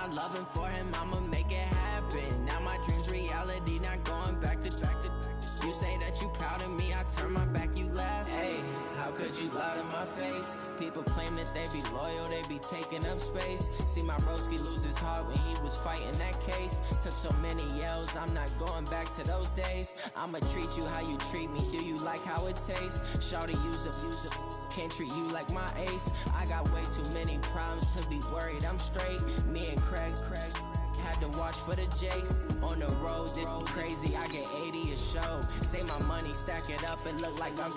I love him, for him I'ma make it happen. Now my dream's reality, not going back to. You say that you proud of me, I turn my back, you laugh. Hey, how could you lie to my face? People claim that they be loyal, they be taking up space. See my broski lose his heart when he was fighting that case. Took so many yells, I'm not going back to those days. I'ma treat you how you treat me, do you like how it tastes? Shawty, use it, can't treat you like my ace. I got way too many problems to be worried, I'm straight. Me and Craig had to watch for the Jakes. On the road, this crazy, I get 80 a show. Say my money, stack it up, it look like I'm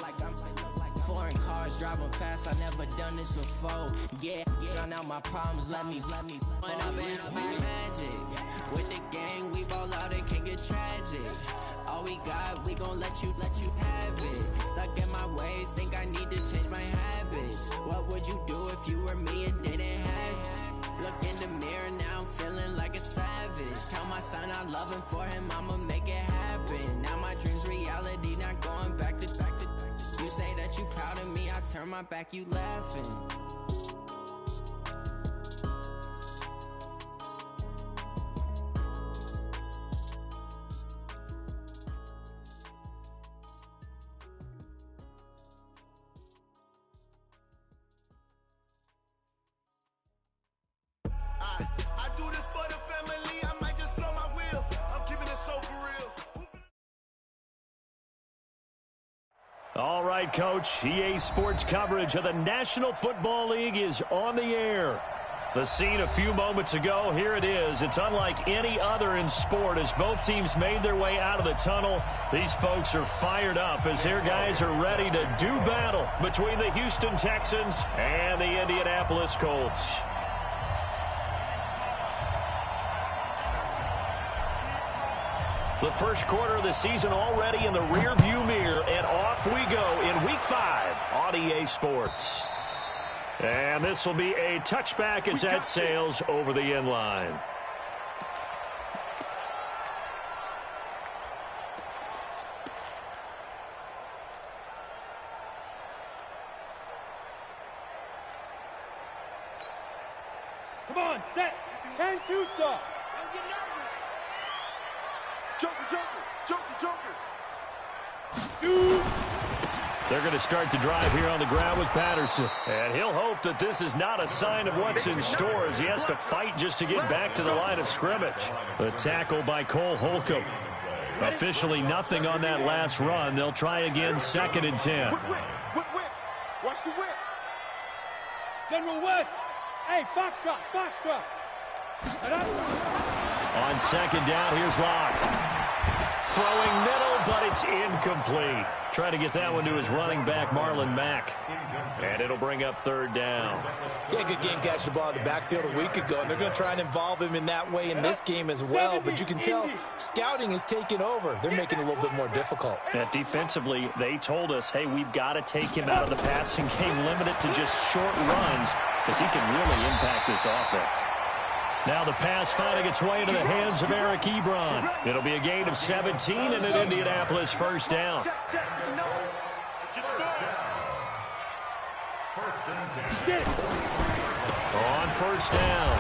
foreign cars, driving fast, I never done this before. Yeah, drown out my problems, let me run up and up, it's magic. With the gang, we ball out, it can get tragic. All we got, we gon' let you have it. Stuck in my ways, think I need to change my habits. What would you do if you were me and didn't have it? Look in the mirror, now I'm feeling like a savage. Tell my son I love him, for him I'ma make it happen. Now my dream's reality, not going back to. You say that you proud of me, I turn my back, you laughing. I do this for the family, I might just blow my wheel. I'm keeping it so for real. All right, Coach, EA Sports coverage of the National Football League is on the air. The scene a few moments ago, here it is. It's unlike any other in sport as both teams made their way out of the tunnel. These folks are fired up as their guys are ready to do battle between the Houston Texans and the Indianapolis Colts. The first quarter of the season already in the rearview mirror, and off we go in Week 5 on EA Sports. And this will be a touchback as that sails over the end line. Come on, set. 10-2, sir. Don't get nervous. Joker. Shoot. They're going to start the drive here on the ground with Patterson. And he'll hope that this is not a sign of what's in store as he has to fight just to get back to the line of scrimmage. The tackle by Cole Holcomb. Officially nothing on that last run. They'll try again, 2nd and 10. Whip. Watch the whip. General West. Hey, Foxtrot. On 2nd down, here's Locke. Throwing middle, but it's incomplete. Trying to get that one to his running back, Marlon Mack. And it'll bring up 3rd down. Yeah, good game catching the ball in the backfield a week ago, and they're going to try and involve him in that way in this game as well. But you can tell scouting is taking over. They're making it a little bit more difficult. And defensively, they told us, hey, we've got to take him out of the passing game, limit it to just short runs, because he can really impact this offense. Now the pass finding its way into the hands of Eric Ebron. It'll be a gain of 17 and an Indianapolis 1st down. On 1st down,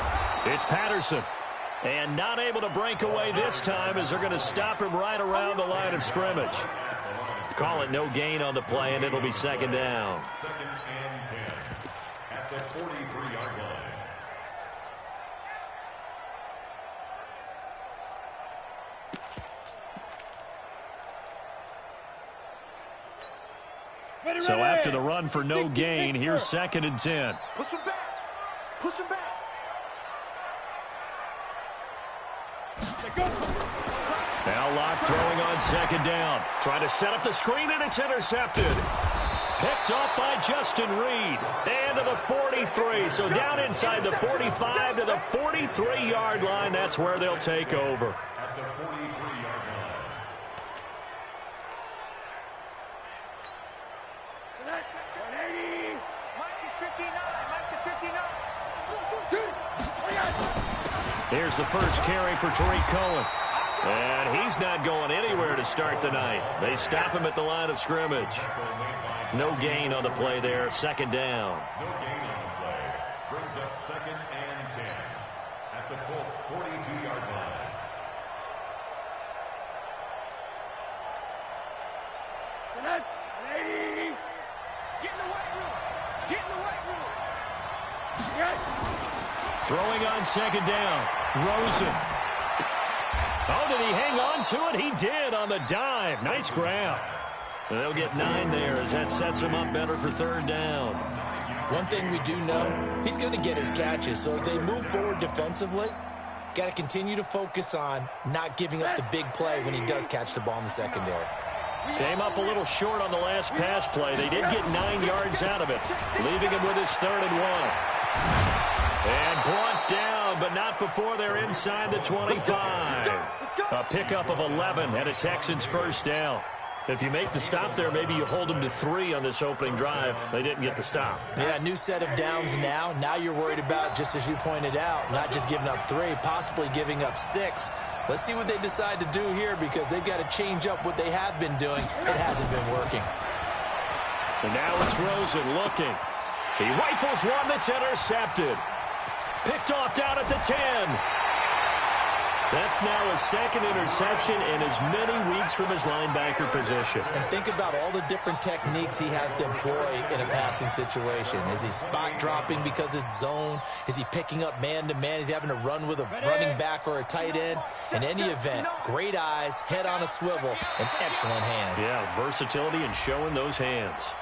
it's Patterson. And not able to break away this time as they're going to stop him right around the line of scrimmage. Call it no gain on the play, and it'll be 2nd down. 2nd and 10 at the 43-yard line. So after the run for no gain, here's 2nd and 10. Push him back. Now Locke throwing on 2nd down. Trying to set up the screen, and it's intercepted. Picked up by Justin Reed. And to the 43. So down inside the 45 to the 43-yard line. That's where they'll take over. At the 43-yard line. Here's the first carry for Tariq Cohen. And he's not going anywhere to start the night. They stop him at the line of scrimmage. No gain on the play there, 2nd down. No gain on the play. Brings up 2nd and 10. at the Colts' 42-yard line. Lady! Get in the weight room. Get in the weight room. Throwing on second down. Rosen. Oh, did he hang on to it? He did on the dive. Nice grab. They'll get 9 there as that sets him up better for third down. One thing we do know, he's going to get his catches. So as they move forward defensively, got to continue to focus on not giving up the big play when he does catch the ball in the secondary. Came up a little short on the last pass play. They did get 9 yards out of it, leaving him with his 3rd and 1. And brought down, but not before they're inside the 25. A pickup of 11 and a Texans first down. If you make the stop there, maybe you hold them to 3 on this opening drive. They didn't get the stop. Yeah, new set of downs now. Now you're worried about, just as you pointed out, not just giving up 3, possibly giving up 6. Let's see what they decide to do here because they've got to change up what they have been doing. It hasn't been working. And now it's Rosen looking. He rifles one that's intercepted. Picked off down at the 10. That's now his 2nd interception and as many weeks from his linebacker position. And think about all the different techniques he has to employ in a passing situation. Is he spot dropping because it's zone? Is he picking up man-to-man? Is he having to run with a running back or a tight end? In any event, great eyes, head on a swivel, and excellent hands. Yeah, versatility and showing those hands.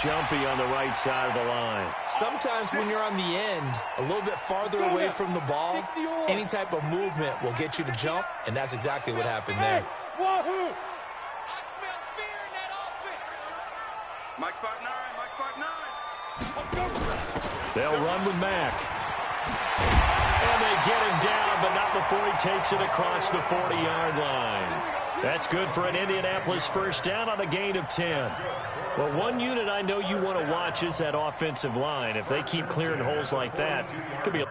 Jumpy on the right side of the line. Sometimes when you're on the end, a little bit farther away from the ball, any type of movement will get you to jump, and that's exactly what happened there. Wahoo! I smell fear in that offense. Mike 5'9", Mike 5'9". They'll run with Mack. And they get him down, but not before he takes it across the 40-yard line. That's good for an Indianapolis first down on a gain of 10. Well, one unit I know you want to watch is that offensive line. If they keep clearing holes like that, it could be a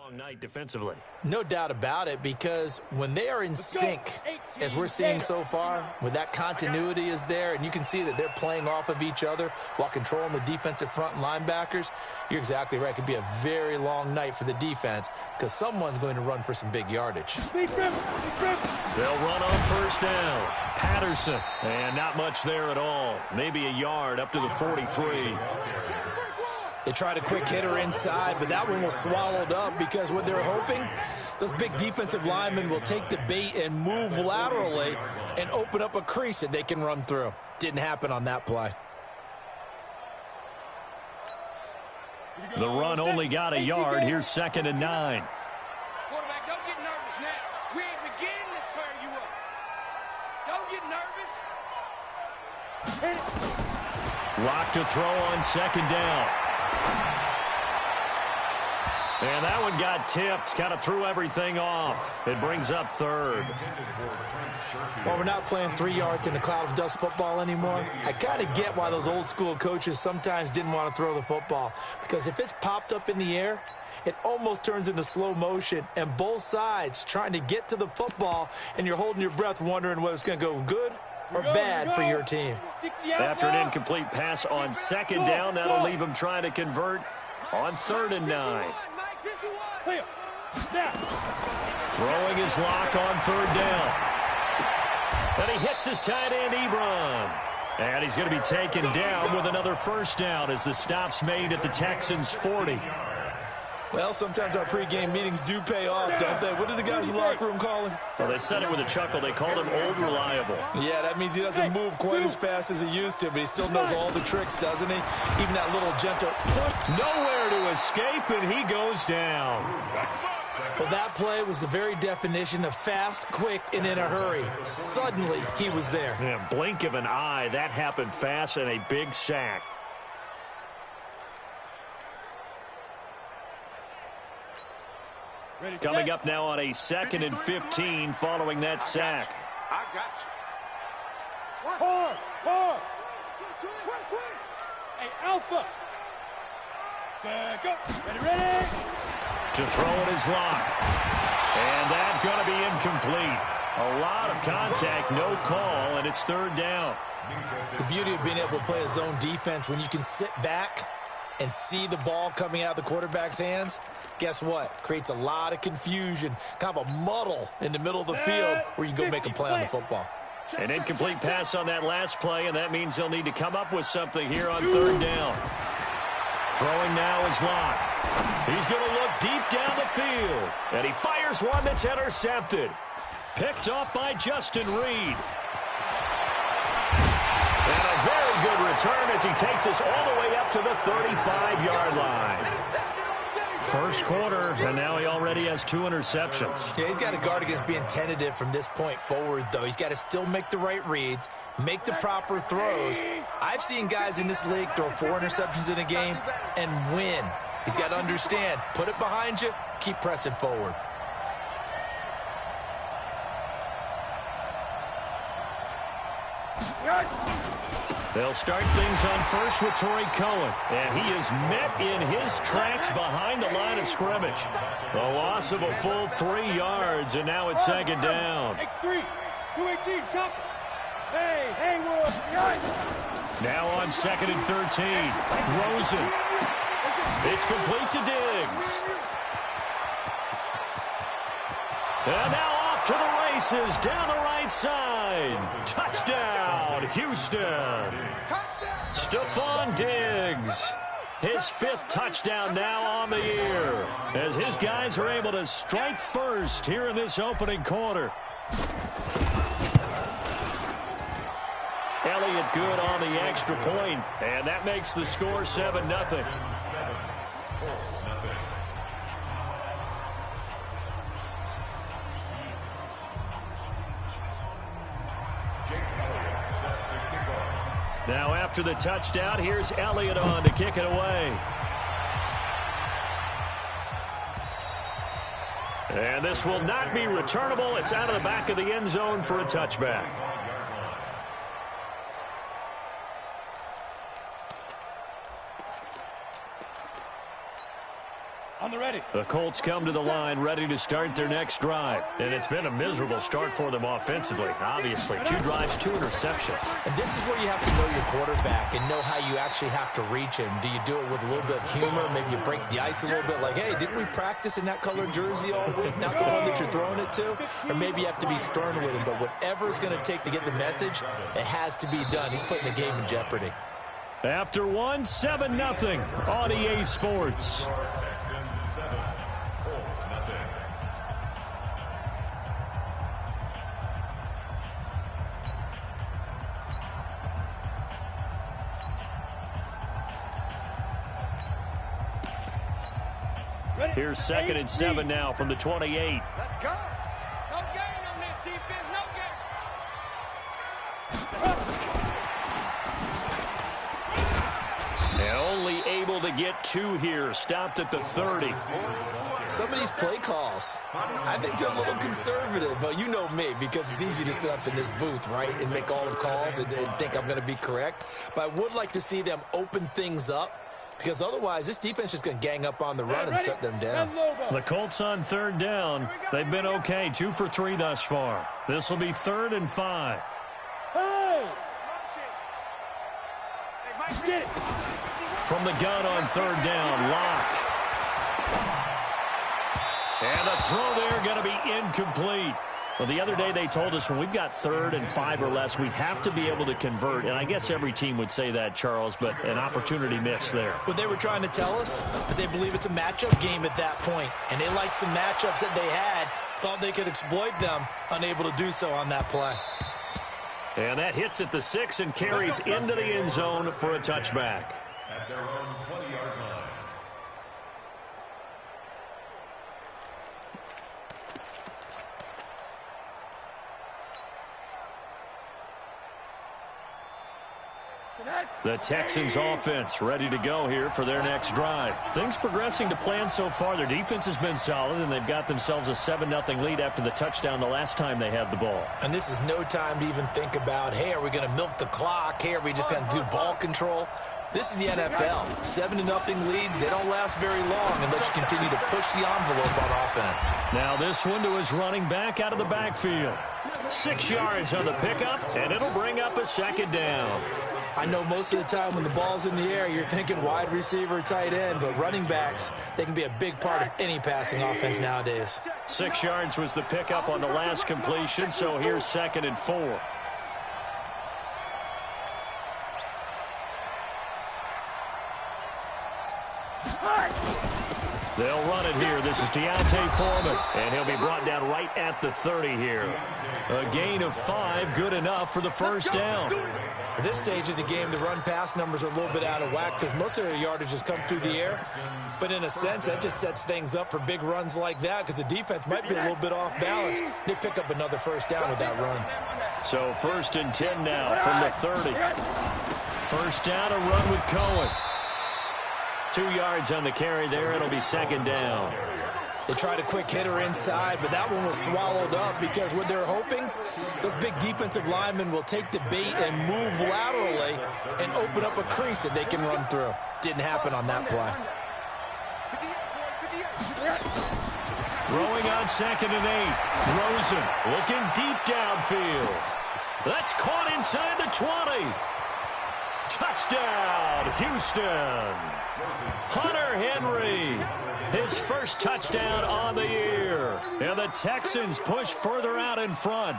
long night defensively. No doubt about it, because when they are in sync, as we're seeing so far, when that continuity is there, and you can see that they're playing off of each other while controlling the defensive front and linebackers, you're exactly right. It could be a very long night for the defense because someone's going to run for some big yardage. They'll run on first down. Patterson, and not much there at all. Maybe a yard up to the 43. They tried a quick hitter inside, but that one was swallowed up because what they're hoping, those big defensive linemen will take the bait and move laterally and open up a crease that they can run through. Didn't happen on that play. The run only got a yard. Here's 2nd and 9. Quarterback, don't get nervous now. We ain't beginning to tear you up. Don't get nervous. Lock to throw on 2nd down. And that one got tipped, kind of threw everything off. It brings up 3rd. Well, we're not playing 3 yards in a cloud of dust football anymore. I kind of get why those old school coaches sometimes didn't want to throw the football, because if it's popped up in the air, it almost turns into slow motion, and both sides trying to get to the football, and you're holding your breath wondering whether it's going to go good or bad for your team. After an incomplete pass on 2nd down, that'll leave him trying to convert on 3rd and 9. Throwing his lock on 3rd down. And he hits his tight end, Ebron. And he's going to be taken down with another first down as the stop's made at the Texans' 40. Well, sometimes our pregame meetings do pay off, don't they? What do the guys in the locker room call him? Well, they said it with a chuckle. They called him Old Reliable. Yeah, that means he doesn't move quite as fast as he used to, but he still knows all the tricks, doesn't he? Even that little gentle push. Nowhere to escape, and he goes down. Well, that play was the very definition of fast, quick, and in a hurry. Suddenly, he was there. Yeah, blink of an eye. That happened fast, and a big sack. Coming up now on a 2nd and 15 following that sack. I got you. Four. Hey, Alpha. Check up. Ready. To throw it is locked. And that's going to be incomplete. A lot of contact, no call, and it's 3rd down. The beauty of being able to play a zone defense, when you can sit back and see the ball coming out of the quarterback's hands, guess what? Creates a lot of confusion, kind of a muddle in the middle of the field where you can go make a play on the football. An incomplete pass on that last play, and that means they'll need to come up with something here on 3rd down. Throwing now is Locke. He's going to look deep down the field, and he fires one that's intercepted. Picked off by Justin Reed. And a very good return as he takes us all the way up to the 35-yard line. First quarter, and now he already has 2 interceptions. Yeah, he's got to guard against being tentative from this point forward, though. He's got to still make the right reads, make the proper throws. I've seen guys in this league throw 4 interceptions in a game and win. He's got to understand, put it behind you, keep pressing forward. They'll start things on first with Torrey Cohen, and he is met in his tracks behind the line of scrimmage. The loss of a full 3 yards, and now it's 2nd down. X3, 218, chop. Hey, Haywood. Now on 2nd and 13, Rosen. It's complete to Diggs. And now off to the races down the right side. Touchdown, Houston. Stephon Diggs. His 5th touchdown now on the year, as his guys are able to strike first here in this opening quarter. Elliott good on the extra point, and that makes the score 7-0. Now after the touchdown, here's Elliott on to kick it away. And this will not be returnable. It's out of the back of the end zone for a touchback. On the ready. The Colts come to the line ready to start their next drive. And it's been a miserable start for them offensively. Obviously, 2 drives, 2 interceptions. And this is where you have to know your quarterback and know how you actually have to reach him. Do you do it with a little bit of humor? Maybe you break the ice a little bit like, hey, didn't we practice in that colored jersey all week? Not the one that you're throwing it to? Or maybe you have to be stern with him. But whatever it's going to take to get the message, it has to be done. He's putting the game in jeopardy. After 1, 7-0 on EA Sports. Here's 2nd and 7 now from the 28. Let's go. No gain on this defense. No gain. And only able to get 2 here. Stopped at the 30. Some of these play calls, I think they're a little conservative, but you know me, because it's easy to sit up in this booth, right, and make all the calls and think I'm going to be correct. But I would like to see them open things up, because otherwise this defense is going to gang up on the run and shut them down. The Colts on 3rd down. They've been okay, 2 for 3 thus far. This will be 3rd and 5. Hey! Get it! From the gun on 3rd down, Locke. And the throw there going to be incomplete. Well, the other day they told us when we've got 3rd and 5 or less, we have to be able to convert. And I guess every team would say that, Charles, but an opportunity missed there. What they were trying to tell us is they believe it's a matchup game at that point. And they liked some matchups that they had, thought they could exploit them, unable to do so on that play. And that hits at the 6 and carries into the end zone for a touchback. At their own 20-yard line. The Texans offense ready to go here for their next drive. Things progressing to plan so far. Their defense has been solid, and they've got themselves a 7-0 lead after the touchdown the last time they had the ball. And this is no time to even think about, hey, are we going to milk the clock? Hey, are we just going to do ball control? This is the NFL. 7-0 leads, they don't last very long unless you continue to push the envelope on offense. Now this one to his running back out of the backfield. 6 yards on the pickup, and it'll bring up a second down. I know most of the time when the ball's in the air, you're thinking wide receiver, tight end, but running backs, they can be a big part of any passing offense nowadays. 6 yards was the pickup on the last completion, so here's 2nd and 4. They'll run it here. This is Deontay Foreman, and he'll be brought down right at the 30 here. A gain of 5, good enough for the first down. At this stage of the game, the run-pass numbers are a little bit out of whack because most of their yardage has come through the air. But in a sense, that just sets things up for big runs like that because the defense might be a little bit off balance. They pick up another first down with that run. So 1st and 10 now from the 30. First down, a run with Cohen. 2 yards on the carry there. It'll be 2nd down. They tried a quick hitter inside, but that one was swallowed up because what they're hoping, those big defensive linemen will take the bait and move laterally and open up a crease that they can run through. Didn't happen on that play. Throwing on 2nd and 8. Rosen looking deep downfield. That's caught inside the 20. Touchdown, Houston. Hunter Henry, his first touchdown on the year. And the Texans push further out in front.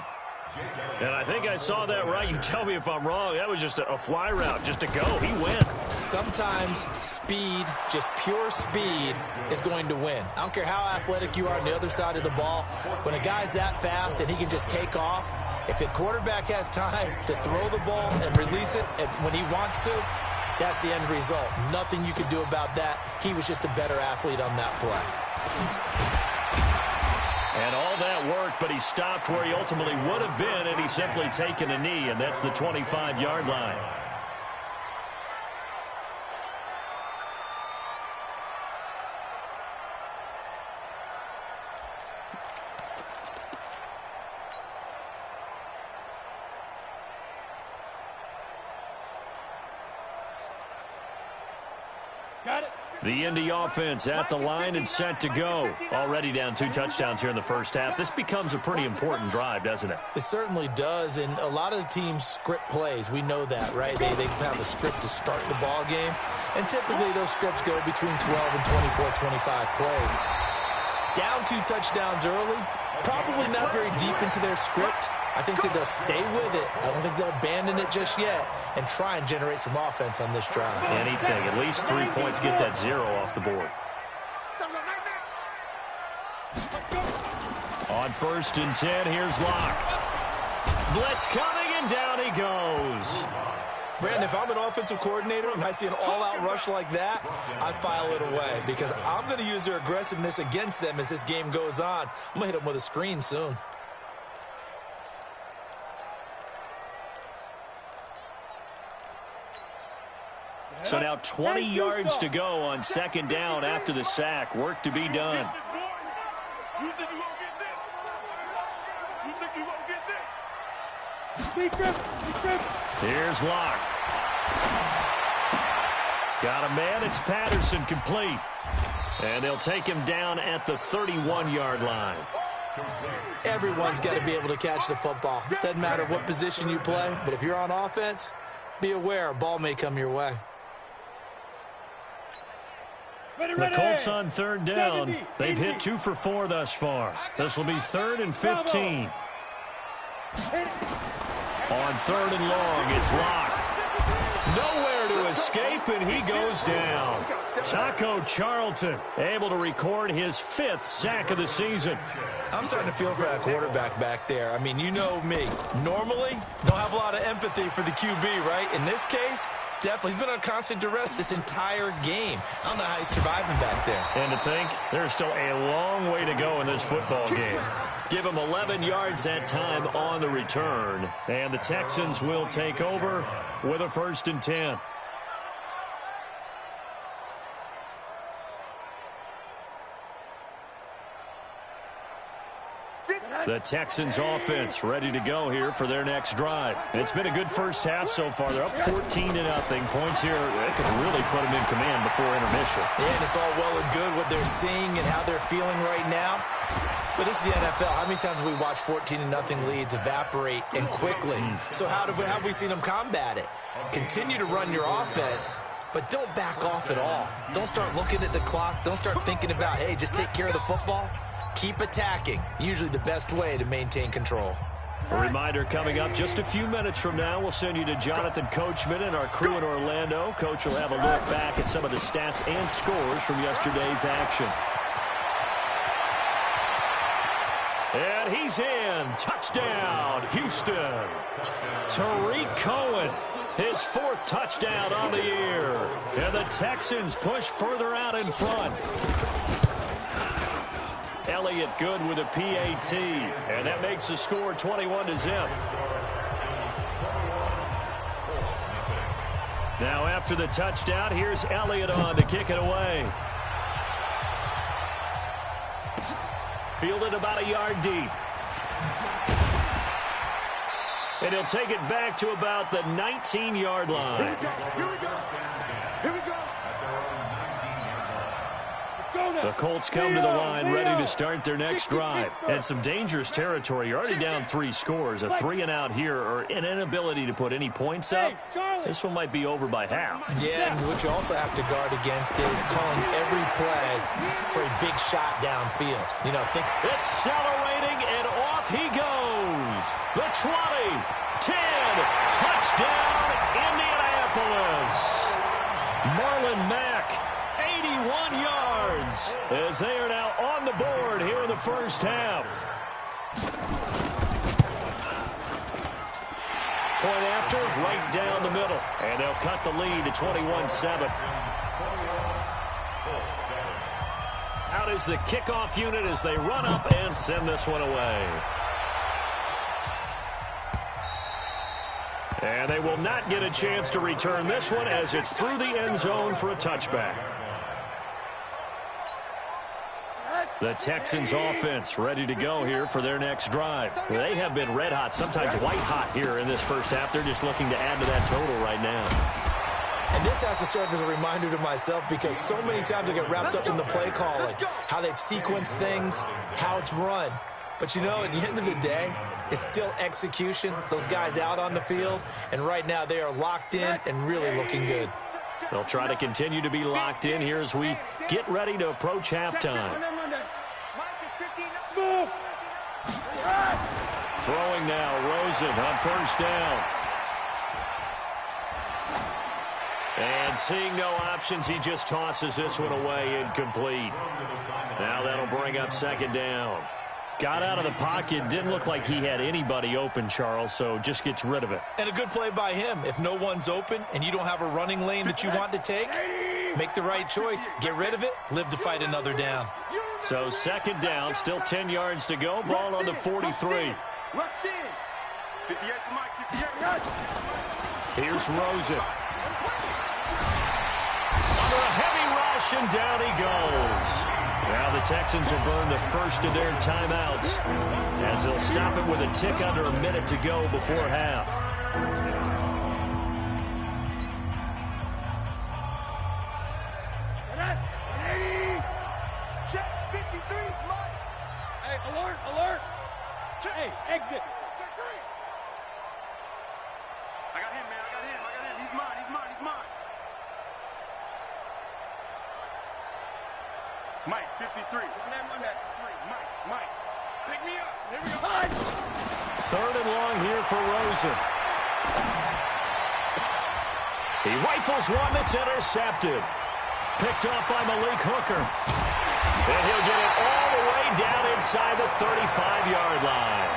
And I think I saw that right. You tell me if I'm wrong. That was just a fly route, just to go. He went. Sometimes speed, just pure speed, is going to win. I don't care how athletic you are on the other side of the ball. When a guy's that fast and he can just take off, if the quarterback has time to throw the ball and release it when he wants to, that's the end result. Nothing you could do about that. He was just a better athlete on that play. And all that worked, but he stopped where he ultimately would have been, and he's simply taken a knee, and that's the 25-yard line. The Indy offense at the line and set to go. Already down 2 touchdowns here in the first half. This becomes a pretty important drive, doesn't it? It certainly does, and a lot of the teams script plays. We know that, right? They have a script to start the ball game, and typically those scripts go between 12 and 24, 25 plays. Down 2 touchdowns early, probably not very deep into their script. I think that they'll stay with it. I don't think they'll abandon it just yet and try and generate some offense on this drive. Anything. At least 3 points, get that 0 off the board. On 1st and 10, here's Locke. Blitz coming, and down he goes. Brandon, if I'm an offensive coordinator and I see an all-out rush like that, I file it away because I'm going to use their aggressiveness against them as this game goes on. I'm going to hit them with a screen soon. So now 20 yards to go on 2nd down after the sack. Work to be done. Here's Locke. Got a man. It's Patterson, complete. And they'll take him down at the 31-yard line. Everyone's got to be able to catch the football. Doesn't matter what position you play, but if you're on offense, be aware a ball may come your way. The Colts on 3rd down. They've hit 2 for 4 thus far. This will be 3rd and 15. On 3rd and long, it's Locke. Nowhere to escape, and he goes down. Taco Charlton able to record his 5th sack of the season. I'm starting to feel for that quarterback back there. I mean, you know me. Normally, don't have a lot of empathy for the QB, right? In this case, definitely. He's been on constant duress this entire game. I don't know how he's surviving back there. And to think, there's still a long way to go in this football game. Give him 11 yards that time on the return. And the Texans will take over with a 1st and 10. The Texans offense ready to go here for their next drive. It's been a good first half so far. They're up 14-0. Points here, they could really put them in command before intermission. Yeah, and it's all well and good what they're seeing and how they're feeling right now. But this is the NFL. How many times have we watched 14-0 leads evaporate and quickly? So how have we seen them combat it? Continue to run your offense, but don't back off at all. Don't start looking at the clock. Don't start thinking about, hey, just take care of the football. Keep attacking. Usually the best way to maintain control. A reminder coming up just a few minutes from now. We'll send you to Jonathan Coachman and our crew in Orlando. Coach will have a look back at some of the stats and scores from yesterday's action. And he's in. Touchdown, Houston. Tariq Cohen, his 4th touchdown on the year. And the Texans push further out in front. Elliott good with a PAT, and that makes the score 21-0. Now after the touchdown, here's Elliott on to kick it away. Fielded about a yard deep. And he'll take it back to about the 19-yard line. Here we go. Here we go. The Colts come to the line ready to start their next drive. And some dangerous territory. You're already down 3 scores. A 3-and-out here or an inability to put any points up. This one might be over by half. Yeah, and what you also have to guard against is calling every play for a big shot downfield. You know, accelerating, and off he goes. The 20, 10, touchdown, Indianapolis. Marlon Mack, 81 yards, as they are now on the board here in the first half. Point after, right down the middle. And they'll cut the lead to 21-7. Out is the kickoff unit as they run up and send this one away. And they will not get a chance to return this one as it's through the end zone for a touchback. The Texans offense ready to go here for their next drive. They have been red hot, sometimes white hot here in this first half. They're just looking to add to that total right now. And this has to serve as a reminder to myself because so many times I get wrapped up in the play calling, how they've sequenced things, how it's run. But, you know, at the end of the day, it's still execution. Those guys out on the field, and right now they are locked in and really looking good. They'll try to continue to be locked in here as we get ready to approach halftime. Throwing now, Rosen on first down. And seeing no options, he just tosses this one away incomplete. Now that'll bring up second down. Got out of the pocket, didn't look like he had anybody open, Charles, so just gets rid of it. And a good play by him. If no one's open and you don't have a running lane that you want to take, make the right choice. Get rid of it, live to fight another down. So second down, still 10 yards to go. Ball on the 43. Here's Rosen. Under a heavy rush, and down he goes. Now the Texans will burn the first of their timeouts as they'll stop it with a tick under a minute to go before half. Check 53, hey, alert, alert. Hey, exit. Check 3. I got him, man. I got him. He's mine. Mike, 53. Mike. Pick me up. Here we go. Third and long here for Rosen. He rifles one that's intercepted. Picked off by Malik Hooker. And he'll get it all the way down inside the 35-yard line.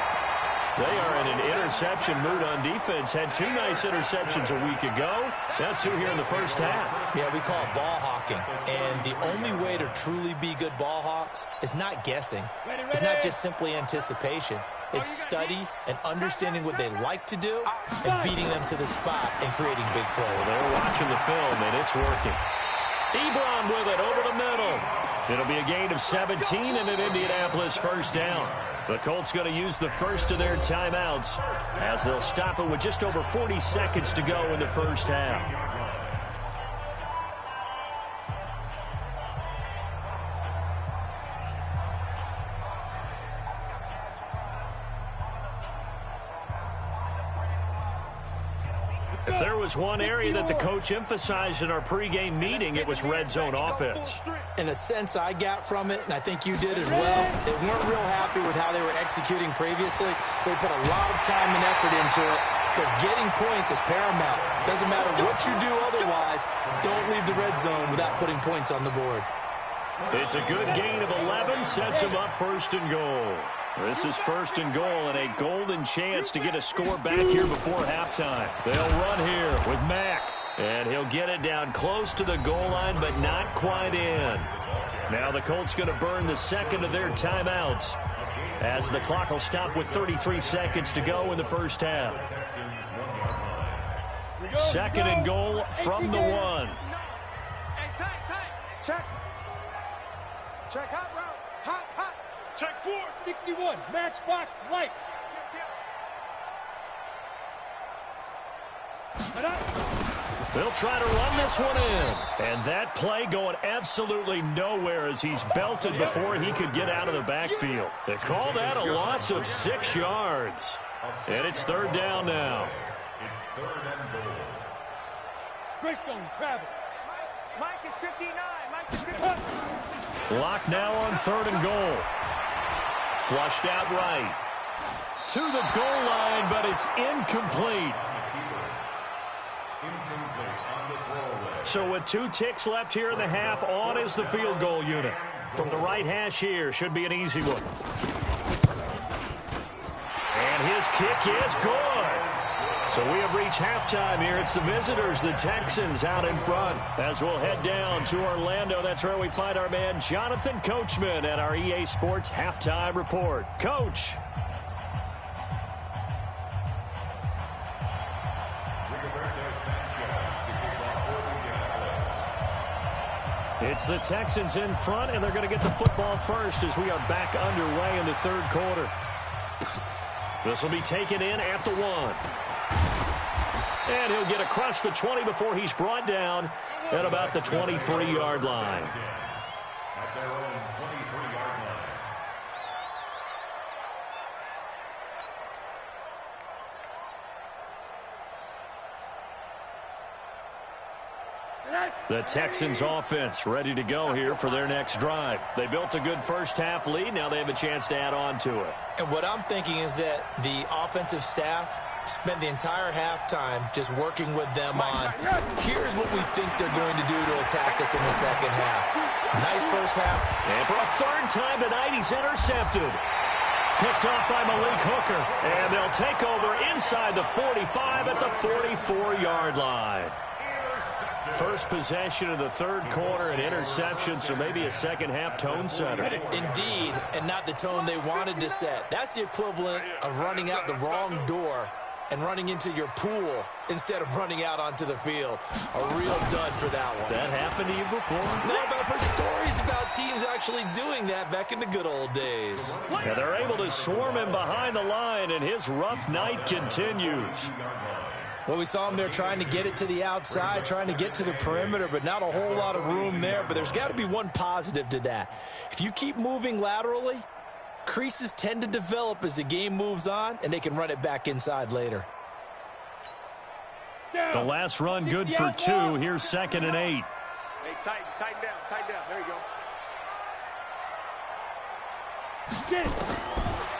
They are in an interception mood on defense. Had 2 nice interceptions a week ago. Now 2 here in the first half. Yeah, we call it ball hawking. And the only way to truly be good ball hawks is not guessing. It's not just simply anticipation. It's study and understanding what they like to do and beating them to the spot and creating big plays. Well, they're watching the film, and it's working. Ebron with it over the middle. It'll be a gain of 17 and an Indianapolis first down. The Colts going to use the first of their timeouts as they'll stop it with just over 40 seconds to go in the first half. If there was one area that the coach emphasized in our pregame meeting, it was red zone offense. In a sense I got from it, and I think you did as well, they weren't real happy with how they were executing previously, so they put a lot of time and effort into it because getting points is paramount. Doesn't matter what you do otherwise, don't leave the red zone without putting points on the board. It's a good gain of 11, sets him up first and goal. This is first and goal and a golden chance to get a score back here before halftime. They'll run here with Mack. And he'll get it down close to the goal line, but not quite in. Now the Colts going to burn the second of their timeouts as the clock will stop with 33 seconds to go in the first half. Second and goal from the 1. Check. Check hot route. Hot. Check 4. 61. Matchbox lights. They'll try to run this one in. And that play going absolutely nowhere as he's belted before he could get out of the backfield. They call that a loss of 6 yards. And it's third down now. It's third and goal. Greystone travel. Mike is 59. Mike is 59. Lock now on third and goal. Flushed out right. To the goal line, but it's incomplete. So with 2 ticks left here in the half, on is the field goal unit. From the right hash here, should be an easy one. And his kick is good. So we have reached halftime here. It's the visitors, the Texans, out in front. As we'll head down to Orlando, that's where we find our man Jonathan Coachman at our EA Sports Halftime Report. Coach. It's the Texans in front, and they're going to get the football first as we are back underway in the third quarter. This will be taken in at the 1. And he'll get across the 20 before he's brought down at about the 23-yard line. At their own 23-yard line. The Texans offense ready to go here for their next drive. They built a good first half lead. Now they have a chance to add on to it. And what I'm thinking is that the offensive staff spent the entire halftime just working with them on, here's what we think they're going to do to attack us in the second half. Nice first half. And for a third time tonight, he's intercepted. Picked off by Malik Hooker. And they'll take over inside the 45 at the 44-yard line. First possession of the third quarter, an interception, so maybe a second-half tone setter. Indeed, and not the tone they wanted to set. That's the equivalent of running out the wrong door and running into your pool instead of running out onto the field. A real dud for that one. Has that happened to you before? No, but I've heard stories about teams actually doing that back in the good old days. And they're able to swarm him behind the line, and his rough night continues. Well, we saw him there trying to get it to the outside, trying to get to the perimeter, but not a whole lot of room there. But there's got to be one positive to that. If you keep moving laterally, creases tend to develop as the game moves on, and they can run it back inside later. The last run good for 2. Here's 2nd and 8. Hey, tighten down. There you go.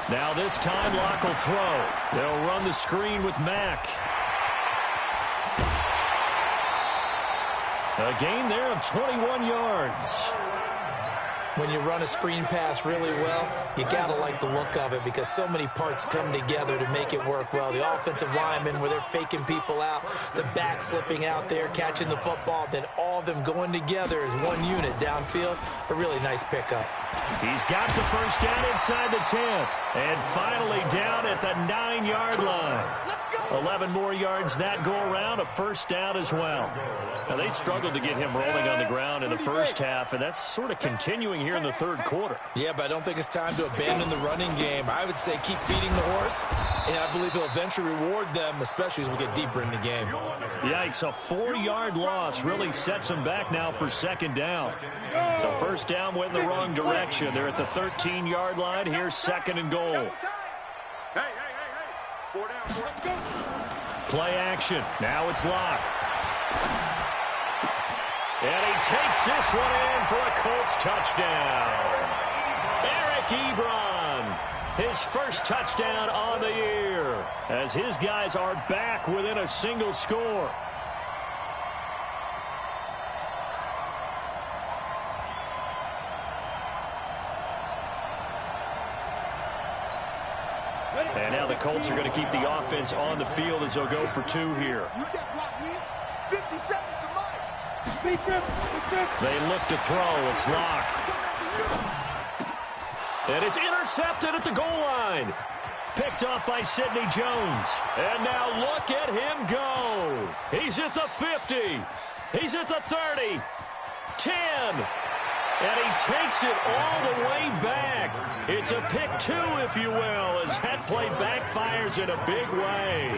Now this time, Locke will throw. They'll run the screen with Mack. A gain there of 21 yards. When you run a screen pass really well, you got to like the look of it because so many parts come together to make it work well. The offensive linemen, where they're faking people out, the back slipping out there, catching the football, then all of them going together as one unit downfield. A really nice pickup. He's got the first down inside the 10. And finally down at the 9-yard line. 11 more yards that go around, a first down as well. Now, they struggled to get him rolling on the ground in the first half, and that's sort of continuing here in the third quarter. Yeah, but I don't think it's time to abandon the running game. I would say keep feeding the horse, and I believe he'll eventually reward them, especially as we get deeper in the game. Yikes, a 4-yard loss really sets him back now for second down. So first down went in the wrong direction. They're at the 13-yard line. Here's second and goal. Hey. 4 down. Play action. Now it's Locke. And he takes this one in for a Colts touchdown. Eric Ebron, his first touchdown on the year, as his guys are back within a single score. And now the Colts are going to keep the offense on the field as they'll go for 2 here. You can't block me. 50 seconds to Mike. They look to throw. It's Locke. And it's intercepted at the goal line. Picked up by Sidney Jones. And now look at him go. He's at the 50. He's at the 30. 10. And he takes it all the way back. It's a pick 2, if you will, as that play backfires in a big way.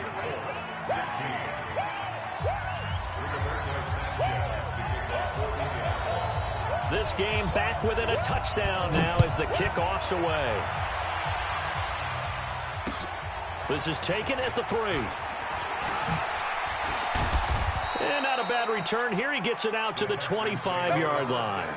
This game back within a touchdown now as the kickoff's away. This is taken at the 3. And not a bad return here. He gets it out to the 25-yard line.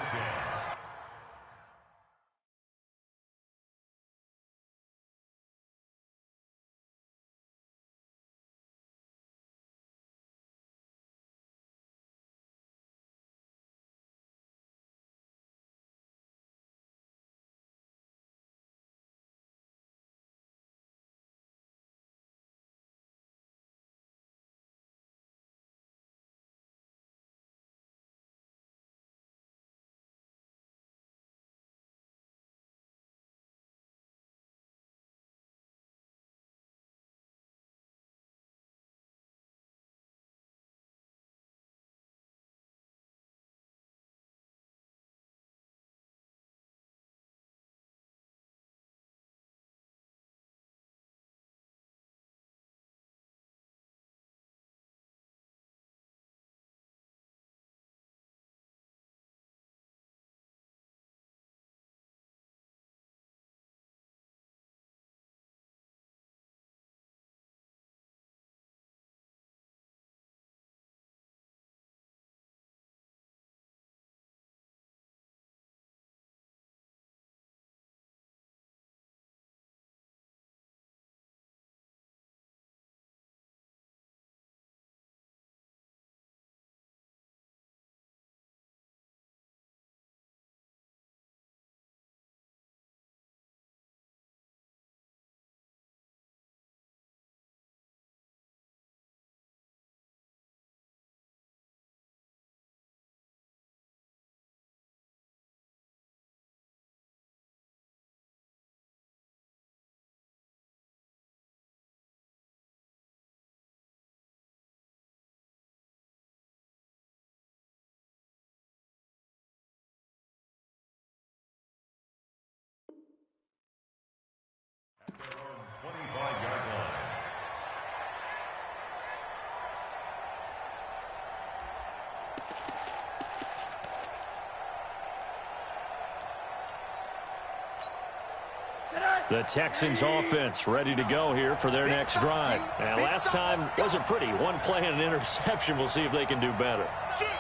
The Texans offense ready to go here for their next drive. Now, last time wasn't pretty. One play and an interception. We'll see if they can do better.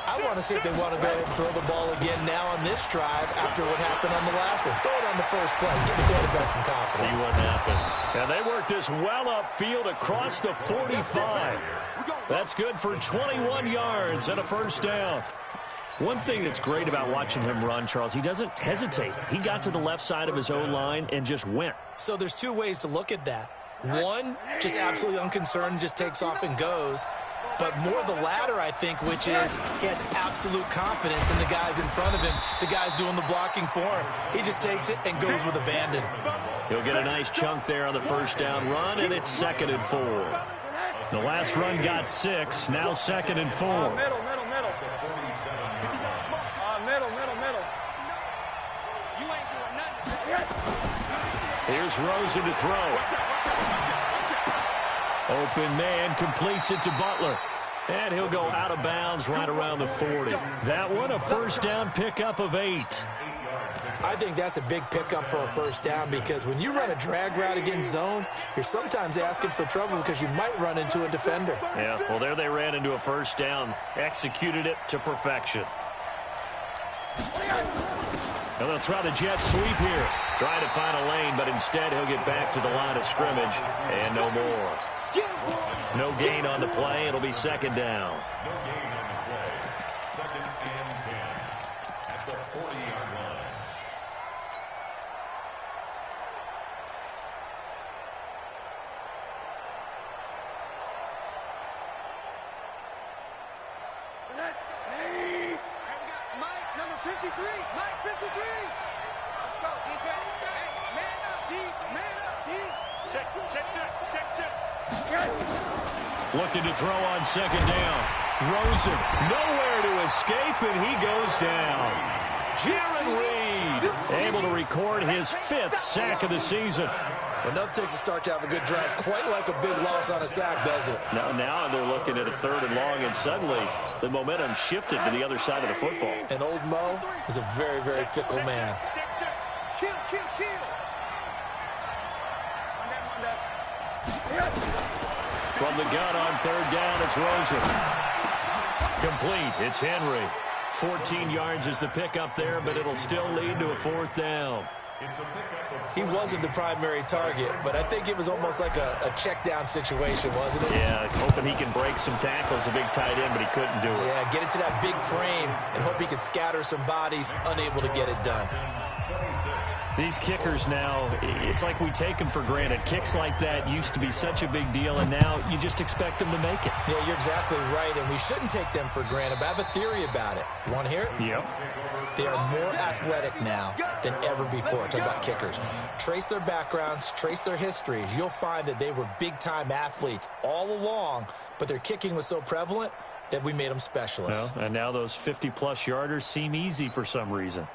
I want to see if they want to go ahead and throw the ball again now on this drive after what happened on the last one. Throw it on the first play. Give the quarterback some confidence. See what happens. And they work this well upfield across the 45. That's good for 21 yards and a first down. One thing that's great about watching him run, Charles, he doesn't hesitate. He got to the left side of his O-line and just went. So there's two ways to look at that. One, just absolutely unconcerned, just takes off and goes. But more the latter, I think, which is he has absolute confidence in the guys in front of him, the guys doing the blocking for him. He just takes it and goes with abandon. He'll get a nice chunk there on the first down run, and it's 2nd and 4. The last run got 6, now 2nd and 4. Middle. Middle. You ain't doing nothing. Here's Rosen to throw. Open man completes it to Butler. And he'll go out of bounds right around the 40. That one, a first down pickup of 8. I think that's a big pickup for a first down because when you run a drag route against zone, you're sometimes asking for trouble because you might run into a defender. Yeah, well, there they ran into a first down. Executed it to perfection. And they'll try the jet sweep here. Trying to find a lane, but instead he'll get back to the line of scrimmage. And no more. No gain on the play. It'll be 2nd down. No gain on the play. 2nd and 10 at the 40-yard line. Mike, number 53. Mike, 53. Let's go, defense. Hey, man up, D. Man up, D. Check. Looking to throw on 2nd down. Rosen nowhere to escape, and he goes down. Jaron Reed able to record his 5th sack of the season. Enough takes a start to have a good drive. Quite like a big loss on a sack, does it? Now they're looking at a 3rd and long, and suddenly the momentum shifted to the other side of the football. And old Mo is a very, very fickle man. Kill. From the gun on 3rd down, it's Rosen. Complete. It's Henry. 14 yards is the pickup there, but it'll still lead to a 4th down. He wasn't the primary target, but I think it was almost like a check down situation, wasn't it? Yeah, hoping he can break some tackles, a big tight end, but he couldn't do it. Yeah, get it to that big frame and hope he can scatter some bodies, unable to get it done. These kickers now, it's like we take them for granted. Kicks like that used to be such a big deal, and now you just expect them to make it. Yeah, you're exactly right, and we shouldn't take them for granted, but I have a theory about it. You want to hear it? Yep. They are more athletic now than ever before. Talk about kickers. Trace their backgrounds, trace their histories. You'll find that they were big-time athletes all along, but their kicking was so prevalent that we made them specialists. Well, and now those 50-plus yarders seem easy for some reason.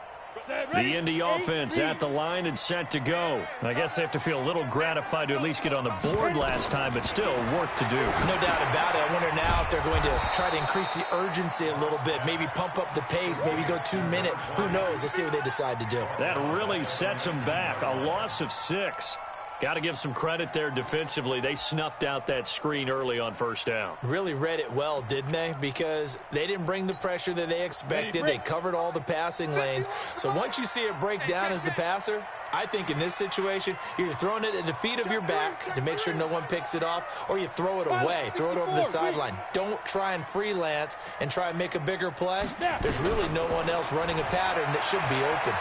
The Indy offense at the line and set to go. I guess they have to feel a little gratified to at least get on the board last time, but still work to do. No doubt about it. I wonder now if they're going to try to increase the urgency a little bit, maybe pump up the pace, maybe go 2 minute. Who knows? Let's see what they decide to do. That really sets them back. A loss of 6. Got to give some credit there defensively. They snuffed out that screen early on 1st down. Really read it well, didn't they? Because they didn't bring the pressure that they expected. They covered all the passing lanes. So once you see it break down as the passer, I think in this situation, you're either throwing it at the feet of your back to make sure no one picks it off, or you throw it away, throw it over the sideline. Don't try and freelance and try and make a bigger play. There's really no one else running a pattern that should be open.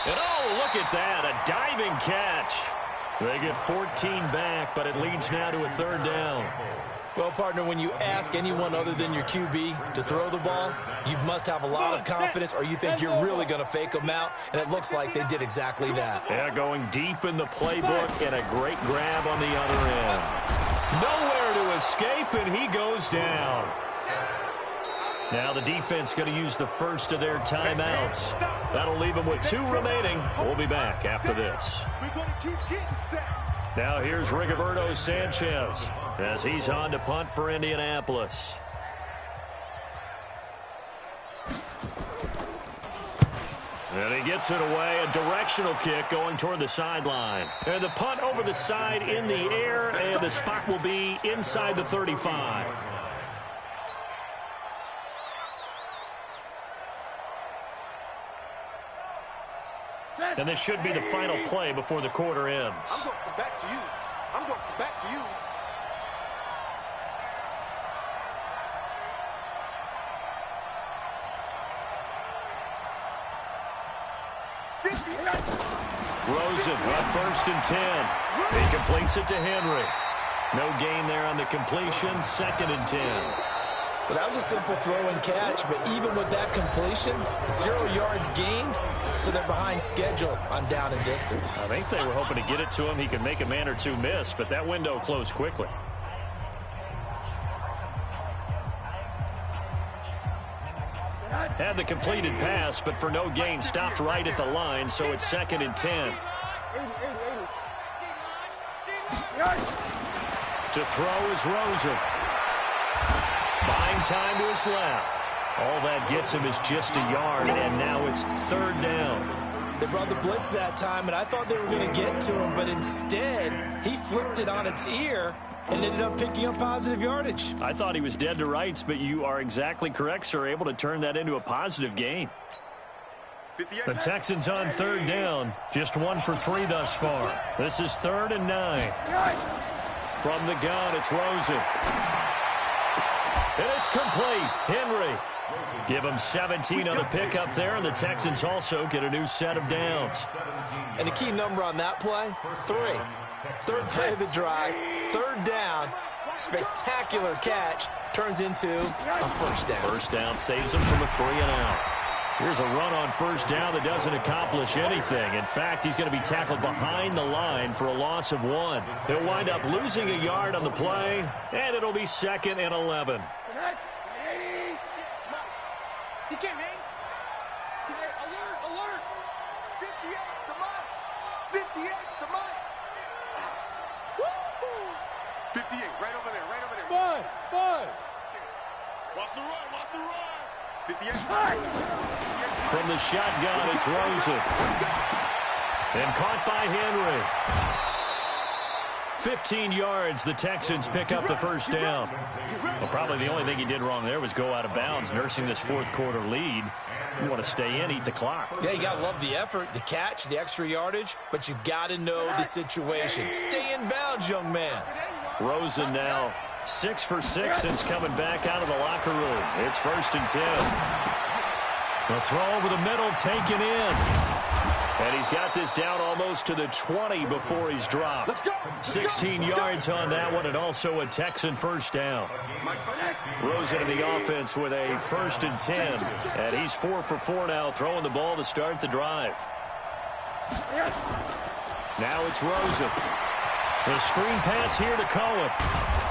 And oh, look at that, a diving catch. They get 14 back, but it leads now to a 3rd down. Well, partner, when you ask anyone other than your QB to throw the ball, you must have a lot of confidence or you think you're really going to fake them out, and it looks like they did exactly that. Yeah, going deep in the playbook and a great grab on the other end. Nowhere to escape, and he goes down. Now the defense going to use the first of their timeouts. That'll leave them with 2 remaining. We'll be back after this. Now here's Rigoberto Sanchez as he's on to punt for Indianapolis. And he gets it away, a directional kick going toward the sideline. And the punt over the side in the air, and the spot will be inside the 35. And this should be the final play before the quarter ends. I'm going back to you. I'm going back to you. Rosen on 1st and 10. He completes it to Henry. No gain there on the completion. 2nd and 10. Well, that was a simple throw and catch, but even with that completion, 0 yards gained, so they're behind schedule on down and distance. I think they were hoping to get it to him. He could make a man or two miss, but that window closed quickly. Had the completed pass, but for no gain, stopped right at the line, so it's 2nd and 10. To throw is Rosen. Buying time to his left. All that gets him is just a yard, and now it's 3rd down. They brought the blitz that time, and I thought they were going to get to him, but instead, he flipped it on its ear and ended up picking up positive yardage. I thought he was dead to rights, but you are exactly correct, sir. Able to turn that into a positive gain. The Texans on 3rd down. Just 1 for 3 thus far. This is 3rd and 9. From the gun, it's Rosen. And it's complete. Henry. Give him 17 on the pickup there, and the Texans also get a new set of downs. And the key number on that play, 3. 3rd play of the drive, 3rd down, spectacular catch, turns into a 1st down. 1st down saves him from a 3 and out. Here's a run on 1st down that doesn't accomplish anything. In fact, he's going to be tackled behind the line for a loss of 1. He'll wind up losing a yard on the play, and it'll be 2nd and 11. He came in. Alert, alert. 50X to Mike. 50X to Mike. Woo! 58, right over there, right over there. Five. Watch the run, watch the run. 58. From the shotgun, it's Rosen. And caught by Henry. 15 yards, the Texans pick up the 1st down. Well, probably the only thing he did wrong there was go out of bounds, nursing this 4th quarter lead. You want to stay in, eat the clock. Yeah, you got to love the effort, the catch, the extra yardage, but you got to know the situation. Stay in bounds, young man. Rosen now 6 for 6 since coming back out of the locker room. It's 1st and 10. The throw over the middle, taken in. And he's got this down almost to the 20 before he's dropped. Let's go. 16 yards on that one, and also a Texan 1st down. Rosen in the offense with a 1st and 10. And he's 4 for 4 now, throwing the ball to start the drive. Now it's Rosen. The screen pass here to Cohen.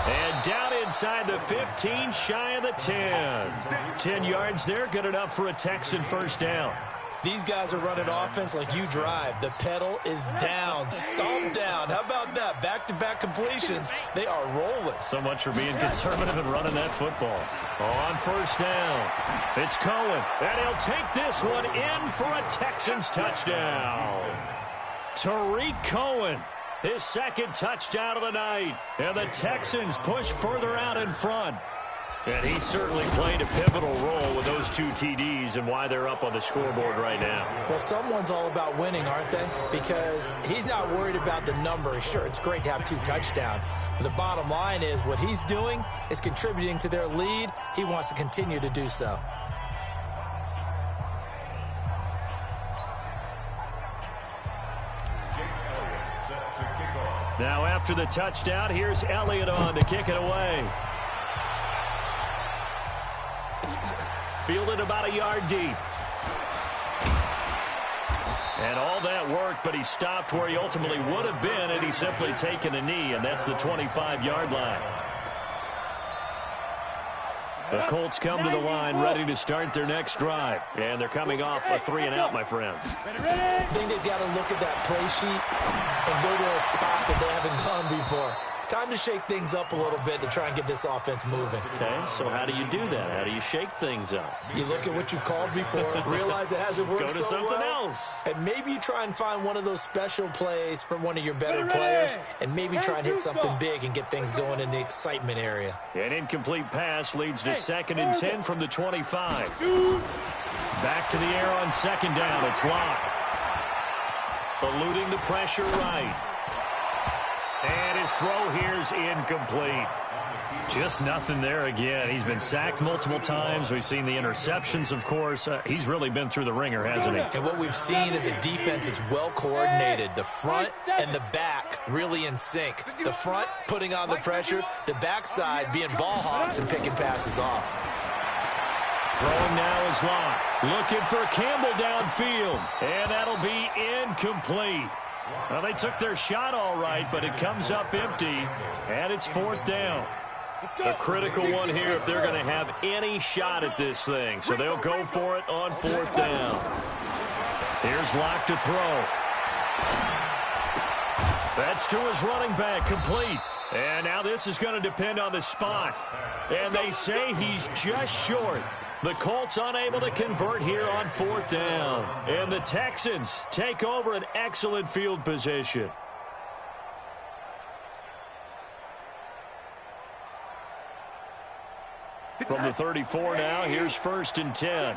And down inside the 15, shy of the 10. 10 yards there, good enough for a Texan 1st down. These guys are running offense like you drive. The pedal is down, stomped down. How about that? Back-to-back completions. They are rolling. So much for being conservative and running that football. On 1st down, it's Cohen. And he'll take this one in for a Texans touchdown. Tariq Cohen, his 2nd touchdown of the night. And the Texans push further out in front. And he certainly played a pivotal role with those 2 TDs and why they're up on the scoreboard right now. Well, someone's all about winning, aren't they? Because he's not worried about the number. Sure, it's great to have 2 touchdowns. But the bottom line is what he's doing is contributing to their lead. He wants to continue to do so. Now after the touchdown, here's Elliott on to kick it away. Fielded about a yard deep. And all that work, but he stopped where he ultimately would have been had he simply taken a knee, and that's the 25-yard line. The Colts come to the line ready to start their next drive. And they're coming off a 3 and out, my friend. I think they've got to look at that play sheet and go to a spot that they haven't gone before. Time to shake things up a little bit to try and get this offense moving. Okay, so how do you do that? How do you shake things up? You look at what you've called before, realize it hasn't worked Go to so something well, else. and maybe you try and find one of those special plays from one of your better players, and maybe try and hit something big and get things going in the excitement area. An incomplete pass leads to 2nd and 10 from the 25. Back to the air on 2nd down. It's Locke. Eluding the pressure right. And his throw here's incomplete. Just nothing there again. He's been sacked multiple times. We've seen the interceptions, of course. He's really been through the ringer, hasn't he? And what we've seen is a defense that's well coordinated. The front and the back really in sync. The front putting on the pressure, the backside being ball hawks and picking passes off. Throwing now is Locke. Looking for Campbell downfield. And that'll be incomplete. Well, they took their shot all right, but it comes up empty, and it's 4th down. A critical one here if they're going to have any shot at this thing. So they'll go for it on 4th down. Here's Locke to throw. That's to his running back, complete. And now this is going to depend on the spot. And they say he's just short. The Colts unable to convert here on 4th down. And the Texans take over an excellent field position. From the 34 now, here's 1st and 10.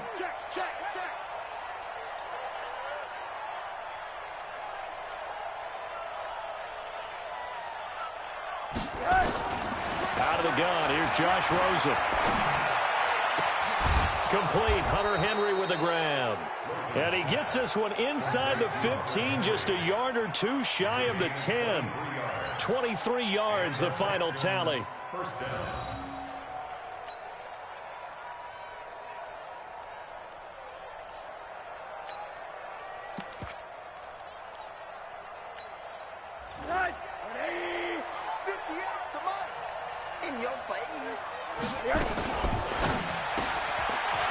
Out of the gun, here's Josh Rosen. Complete, Hunter Henry with the grab. And he gets this one inside the 15, just a yard or two shy of the 10. 23 yards, the final tally. First down.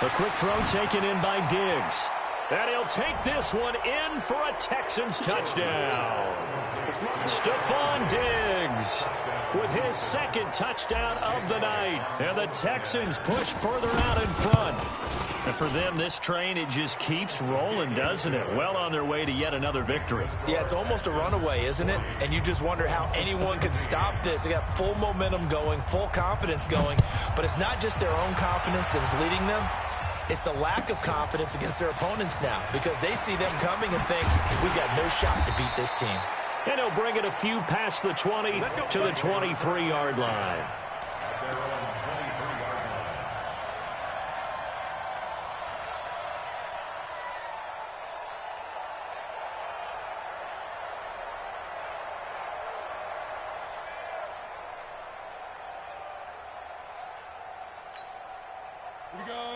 A quick throw taken in by Diggs. And he'll take this one in for a Texans touchdown. Stephon Diggs with his 2nd touchdown of the night. And the Texans push further out in front. And for them, this train, it just keeps rolling, doesn't it? Well on their way to yet another victory. Yeah, it's almost a runaway, isn't it? And you just wonder how anyone could stop this. They got full momentum going, full confidence going. But it's not just their own confidence that's leading them. It's the lack of confidence against their opponents now because they see them coming and think, we've got no shot to beat this team. And he'll bring it a few past the 20 to the 23-yard line.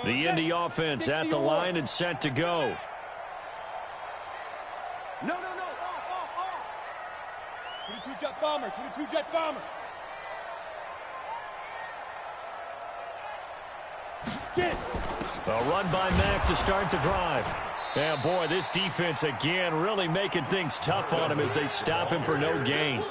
The Indy offense at the line and set to go. No. Off. 22 jet bomber. 22 jet bomber. A run by Mack to start the drive. Yeah, boy, this defense again really making things tough on him as they stop him for no gain.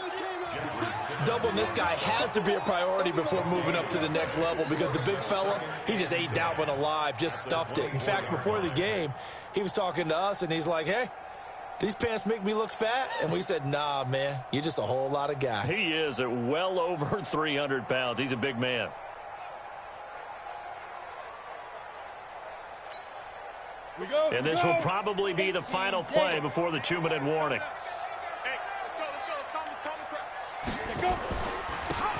Doubling this guy has to be a priority before moving up to the next level because the big fella, he just ate that one alive, just stuffed it. In fact, before the game, he was talking to us, and he's like, hey, these pants make me look fat? And we said, nah, man, you're just a whole lot of guy. He is at well over 300 pounds. He's a big man. And this will probably be the final play before the 2-minute warning.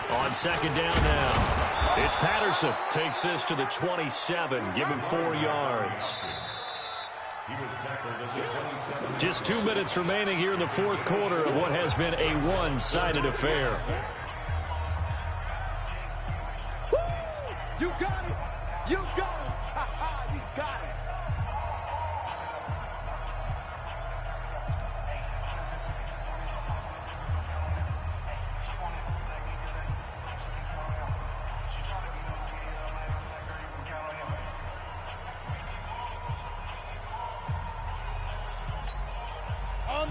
On 2nd down now, it's Patterson. Takes this to the 27. Give him 4 yards. Just 2 minutes remaining here in the 4th quarter of what has been a one-sided affair. You got it. You got it. You got it.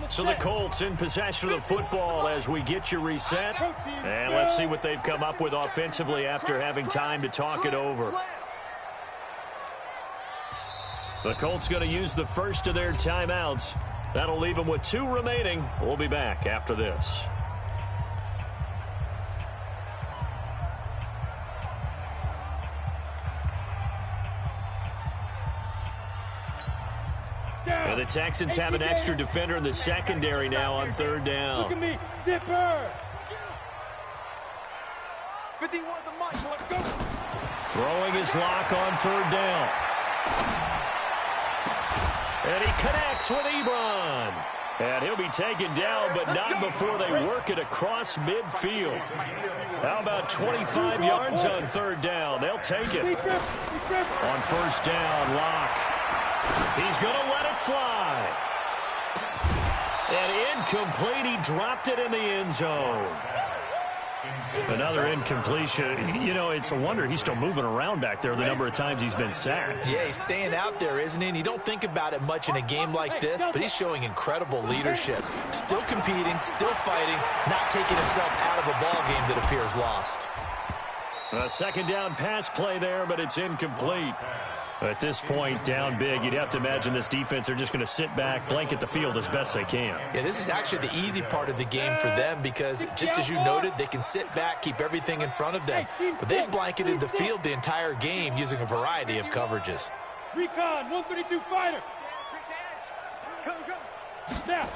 So the Colts in possession of the football as we get you reset. And let's see what they've come up with offensively after having time to talk it over. The Colts going to use the first of their timeouts. That'll leave them with 2 remaining. We'll be back after this. And the Texans have an extra defender in the secondary now on 3rd down. Look at me, zipper. Throwing his lock on third down. And he connects with Ebron. And he'll be taken down, but not before they work it across midfield. How about 25 yards on third down? They'll take it. On first down, Locke. He's going to let it fly. And incomplete. He dropped it in the end zone. Another incompletion. You know, it's a wonder he's still moving around back there the number of times he's been sacked. Yeah, he's staying out there, isn't he? And you don't think about it much in a game like this, but he's showing incredible leadership. Still competing, still fighting, not taking himself out of a ball game that appears lost. A second down pass play there, but it's incomplete. At this point, down big, you'd have to imagine this defense, they're just going to sit back, blanket the field as best they can. Yeah, this is actually the easy part of the game for them because, just as you noted, they can sit back, keep everything in front of them. But they've blanketed the field the entire game using a variety of coverages. Recon, 132 fighter. Snap.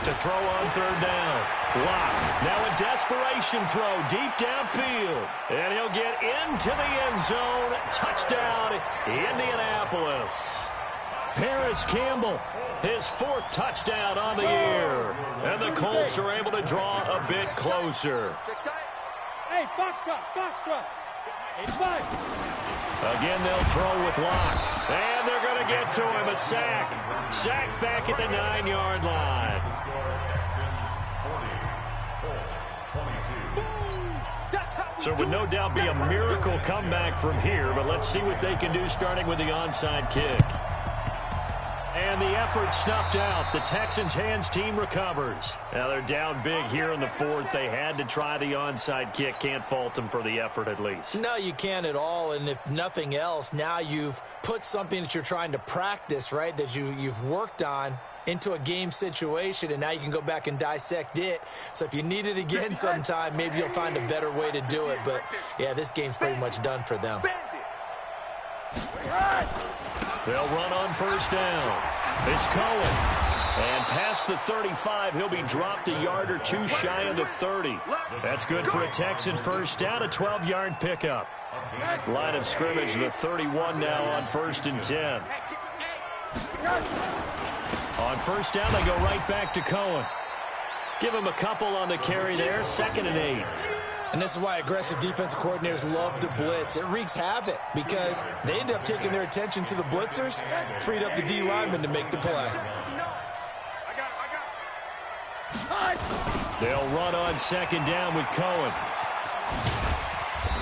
To throw on third down. Locke. Now a desperation throw deep downfield. And he'll get into the end zone. Touchdown, Indianapolis. Paris Campbell, his fourth touchdown on the year. And the Colts are able to draw a bit closer. Hey, foxtrot, foxtrot. 85. Again, they'll throw with Locke. And they're going to get to him. A sack. Sacked back at the 9-yard line. So it would no doubt be a miracle comeback from here, but let's see what they can do starting with the onside kick. And the effort snuffed out. The Texans' hands team recovers. Now they're down big here in the fourth. They had to try the onside kick. Can't fault them for the effort at least. No, you can't at all. And if nothing else, now you've put something that you're trying to practice, right, that you've worked on into a game situation, and now you can go back and dissect it. So if you need it again sometime, maybe you'll find a better way to do it. But, yeah, this game's pretty much done for them. They'll run on first down. It's Cohen. And past the 35, he'll be dropped a yard or two shy of the 30. That's good for a Texan first down, a 12-yard pickup. Line of scrimmage, the 31 now on 1st and 10. On first down, they go right back to Cohen. Give him a couple on the carry there, 2nd and 8. And this is why aggressive defensive coordinators love to blitz. It wreaks havoc because they end up taking their attention to the blitzers, freed up the D lineman to make the play. They'll run on 2nd down with Cohen.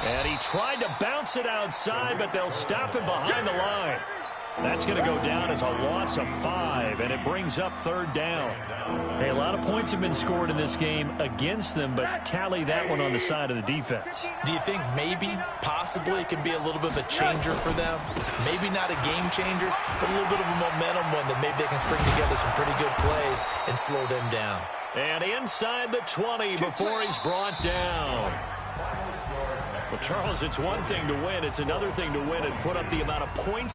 And he tried to bounce it outside, but they'll stop him behind the line. That's going to go down as a loss of 5, and it brings up 3rd down. Hey, a lot of points have been scored in this game against them, but tally that one on the side of the defense. Do you think maybe, possibly, it can be a little bit of a changer for them? Maybe not a game changer, but a little bit of a momentum one that maybe they can string together some pretty good plays and slow them down. And inside the 20 before he's brought down. Well, Charles, it's one thing to win. It's another thing to win and put up the amount of points.